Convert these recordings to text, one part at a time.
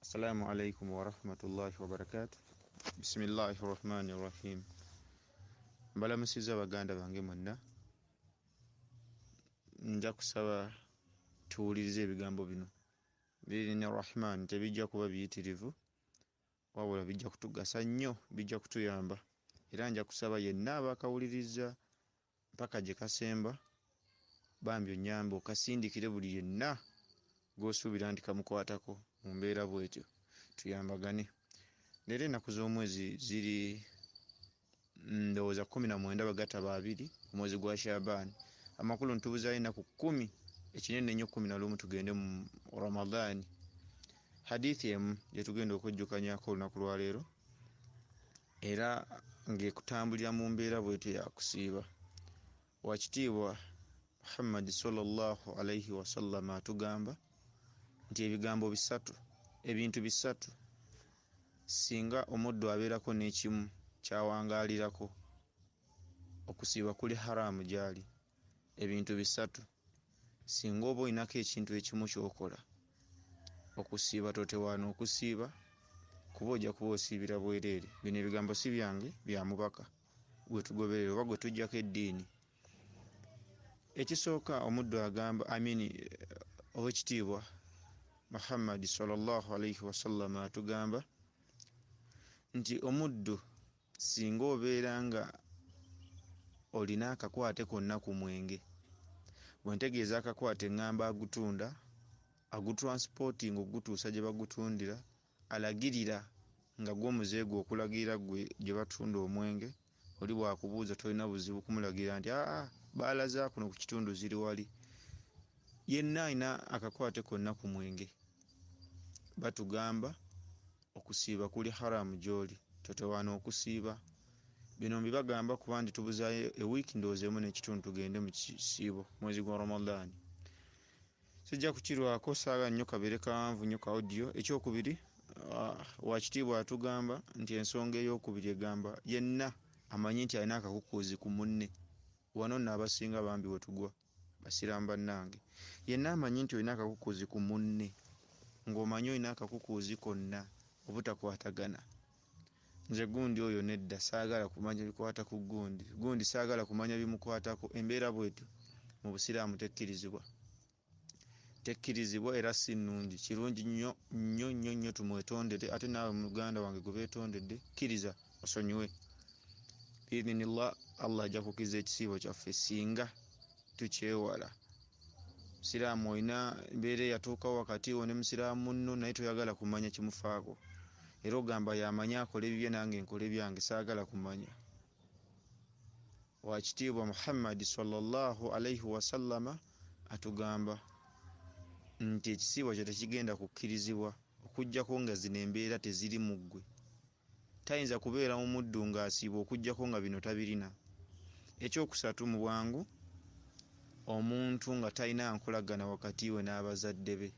Assalamu alaikum wa rahmatullahi wa barakatuh. Bismillahir rahmanir rahim. Mbalamusiza baganda bange mwenna. Nja kusaba tuwulirize ebigambo bino. Birina Rahman tebijja kuba biyitirivu wabula bijja kutugasa nnyo, bijja kutuyamba. Era nja kusaba yenna abakawuliriza mpaka gye kasemba bambi onnyambe okasindikire buli yenna gw'osuubira nti kamukwatako mu mbeera bw'etyo tuyambagane. Leero ennaku z'omwezi ziri ndowooza 19 omwezi gwa Shaban. Amakulu ntubuzaayo ennaku 10 ekinene ennyo 11 tugende mu Ramadhan. Hadithi emu gye tugenda okujjukanyako olunaku lwa leero era ng'ekutambulira mu mbeera bw'etyo ya kusiiba. Wakitiibwa Muhammad sallallahu alaihi wasallam atugamba nti ebintu bisatu singa omuddu abeerako n'ekimu kyawangaalirako okusiiba kuli haramu gyali. Ebintu bisatu singa oba olinako ekintu ekimu ky'okola okusiiba totewaana okusiiba kuba ojja kuba osiibira bwereere. Bino ebigambo si byange, bya mubaka gwe tugoberera oba gwe tuggyako eddiini. Ekisooka omuddu agamba owekitiibwa Muhammad sallallahu alaihi wasallam atugamba nti omuddu singa obeera nga olina akakwate konna ku mwenge, bwe ntegeeza akakwate eŋŋamba agutunda, agutransportinga okugutuusa gye bagutundira, alagirira nga gw'omuzeego okulagirira gwe gye batunda omwenge, oli bwakubuuza tolina buzibu kumulagira nti baalaza kuno ku kitundu ziri wali. Yenna alina akakwate konna ku mwenge, batugamba okusiiba kuli haramu gy'oli, totewaana okusiiba. Bino mbibagamba kuba ndi tubuzaayo ewiiki ndowoozeemu n'ekitundu tugende mu kisiibo mwezi gwa Ramadhan. Sijja kukirwako saagala nnyo kabeere kawanvu nnyo ka audio. Ekyokubiri, wakitiibwa atugamba nti ensonga ey'okubiri egamba yenna amanyi nti alina akakukuuzi ku munne. Wano nno abasinga bambi we tugwa basiraamu bannange. Yenna amanyi nti olina akakukuuzi ku munne, ng'omanyi olina akakukuuzi konna obutakwatagana. Nze gundi oyo nedda saagala kumanya bikwata ku gundi saagala kumanya bimukwatako. Embeera bwetyo mu busiraamu tekkirizibwa era si nnungi. Kirungi nnyo nnyo nnyo nnyo tumwetondere, ate naawe muganda wange gwe beetondedde kkiriza osonyiwe. Biidhinillah Allah ajja kukiza ekisiibo kyaffe singa tukyewala. Musiraamu olina embeera eyatuukawo wakati wo ne musiraamu munno naye toyagala kumanya kimufaako, era ogamba yamanye akola ebibye nange nkola ebyange saagala kumanya. Wakitiibwa Muhammad sallallahu alaihi wasallama atugamba nti ekisiibo kyo tekigenda kukkirizibwa okuggyako nga zino embeera teziri mu ggwe. Tayinza kubeera mu muddu ng'asiiba okuggyako nga bino tabirina. Ekyokusatu mu bwangu, omuntu nga talina nkolagana wakati we n'abazadde be.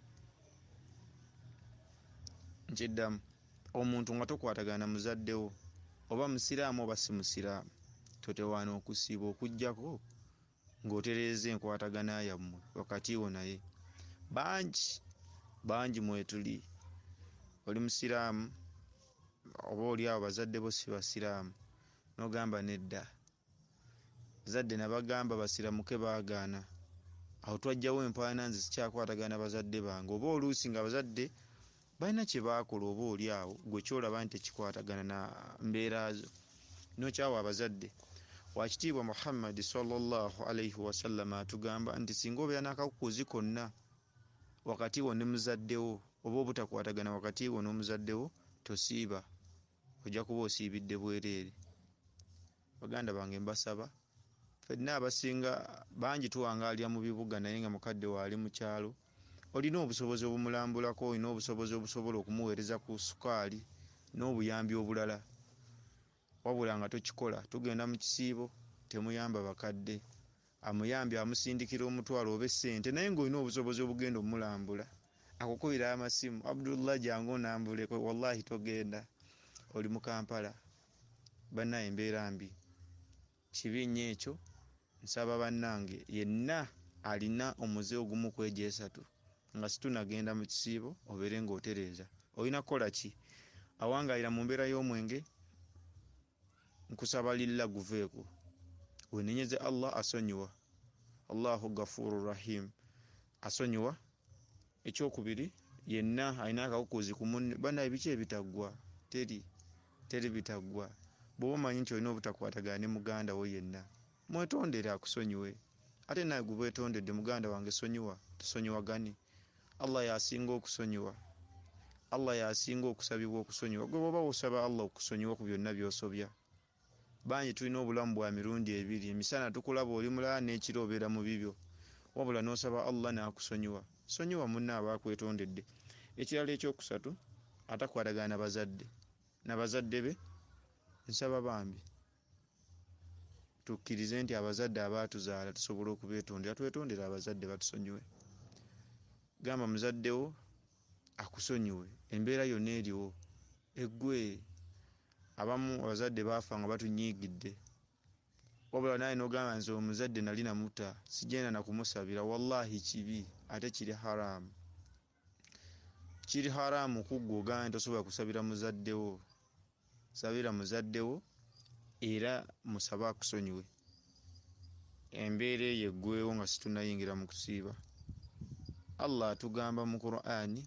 Nkiddamu, omuntu nga tokwatagana na muzadde wo oba musiraamu oba si musiraamu, totewaana okusiiba okuggyako ng'otereeza enkwatagana yammwe wakati wo naye. Bangi mwetuli, oli musiraamu oba oli awo bazadde bo si basiraamu n'ogamba nedda, bazadde nabagamba basiramuke baagaana. Awo twajjawo empaana nze sikyakwatagana bazadde bange, oba oluusi nga abazadde balina kye baakola oba oli awo gwe kyolaba nti tekikwatagana na mbeera zo n'okyawa abazadde. Wakitiibwa Muhammad sallallahu alaihi wasallam atugamba nti singa obeera n'akakukuuzi konna wakati wo ne muzadde wo oba obutakwatagana wakati wo n'omuzadde wo, tosiiba, ojja kuba osiibidde bwereere. Baganda bange mbasaba, ffenna abasinga bangi tuwangaalira mu bibuga naye nga mukadde waali mu kyalo, olina obusobozi obumulambulako, olina obusobozi obusobola okumuweereza ku sukaali n'obuyambi obulala, wabula nga tokikola. Tugenda mu kisiibo temuyamba bakadde, amuyambye amusindikira omutwalo oba essente, naye ng'olina obusobozi obugenda omulambula, akukubira amasimu, Abdullah jangu onambuleko, wallahi togenda, oli mu Kampala. Bannaye embeera mbi, kibi nnyo ekyo. Nsaba bannange yenna alina omuze ogumu ku egyo esatu nga situnagenda mu kisiibo obeere ng'otereeza. olina kukola ki? Awangaalira mu mbeera y'omwenge, nkusaba lillah guveeko. Wenenyeze Allah asonyiwa. Allahu Ghafurur Rahim, asonyiwa. Ekyokubiri, yenna alina akakukuzi ku munne. Bana ebiki ebitaggwa? Teri bitaggwa. Bw'oba omanyi nti olina obutakwatagana ne muganda wo yenna, mwetondere akusonyiwe. Ate naye gwe bwetondedde muganda wange sonyiwa, tusonyiwagane. Allah yasinga okusonyiwa. Allah yasinga okusabibwa okusonyiwa. Gwe bw'oba osaba Allah okusonyiwa ku byonna by'osobya. Bangi tulina obulamu bwa mirundi ebiri. Emisana tukulaba oli mulala n'ekiro obeera mu bibyo. Wabula n'osaba Allah n'akusonyiwa. Sonyiwa munne abakwetondedde. Ekirala ekyokusatu, atakwatagana n'abazadde be. Nsaba bambi tukkirize nti abazadde abaatuzaala tusobola okubeetondera, twetondera abazadde batusonyiwe. Gamba muzaddewo akusonyiwe, embeera yonna eriwo. Eggwe abamu abazadde baafa nga batunyiigidde, wabula naye n'ogamba nze omuzadde nali namuta, sijenda na kumusabira. Wallahi kibi, ate kiri haramu. Kiri haramu kuggwe ogamba nti tosobola kusabira muzaddewo. Sabira muzaddewo era musaba akusonyiwe. Embeera eyo eggwewo nga situnayingira mu kusiiba. Allah atugamba mu Qur'ani,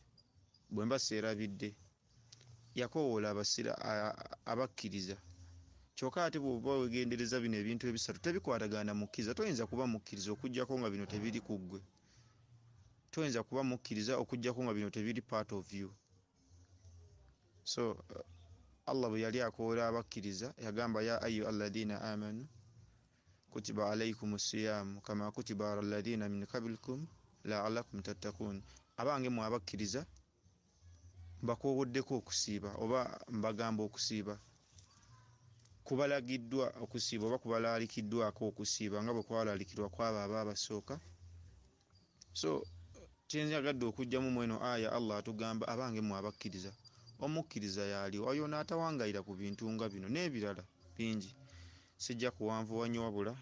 bwe mba seerabidde, yakoowoola abakkiriza. Kyokka ate bw'oba wegendereza bino ebintu ebisatu tebikwatagana mukkiriza. Toyinza kuba mukkiriza okuggyako nga bino tebiri ku ggwe. Toyinza kuba mukkiriza okuggyako nga bino tebiri part of you. So Allah bwe yali akoowoola abakkiriza yagamba ya ayyuha alladhina amanu kutiba alaykumus siyamu kama kutiba ala alladhina min qablikum la'allakum tattaqun. Abange mu abakkiriza mbakoowoddeko okusiiba oba mbagamba okusiiba. Kubalagiddwa okusiiba oba kubalalikiddwako okusiiba nga bwe kwalalikirwa kwabo abaabasooka. So kyenyagadde okugjamu mweno aya, Allah atugamba abange mu abakkiriza. Omukkiriza yali oyo n'atawangayira ku bintu nga bino n'ebirala bingi. Sijja kuwanvuwa nnyo wabula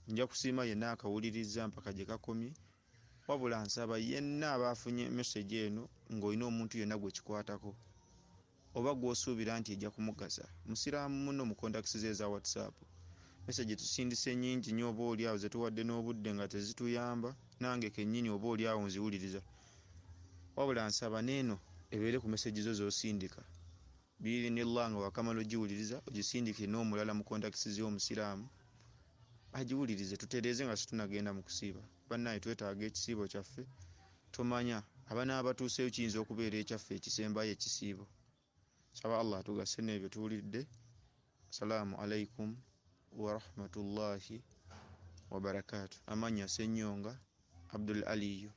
nja kusiima yenna akawuliriza mpaka gye kakomye. Wabula nsaba yenna abaafunye message eno ng'olina omuntu yenna gwe kikwatako oba gw'osuubira nti ejja kumugasa, musiraamu muno mu contacts ze eza WhatsApp. Message tusindise nnyingi nnyo oba oli awo ze tuwadde n'obudde nga tezituyamba, nange kennyini oba oli awo nziwuliriza. Wabula nsaba n'eno ebeere ku message zo z'osindika. Biirinillah nga wakamala ogiwuliriza ogisindike n'omulala mu contacts z'omusiraamu agiwulirize, tutereeze nga situnagenda mu kusiiba. Bannaye twetaaga ekisiibo kyaffe. Tomanya abanaabatuuseyo kiyinza okubeera ekyaffe ekisembayo ekisiibo. Saba Allah atugase n'ebyo tuwulidde. Assalamu alaikum wa rahmatullahi wa barakatuh. Amanya Ssenyonga Abdul Aliyu.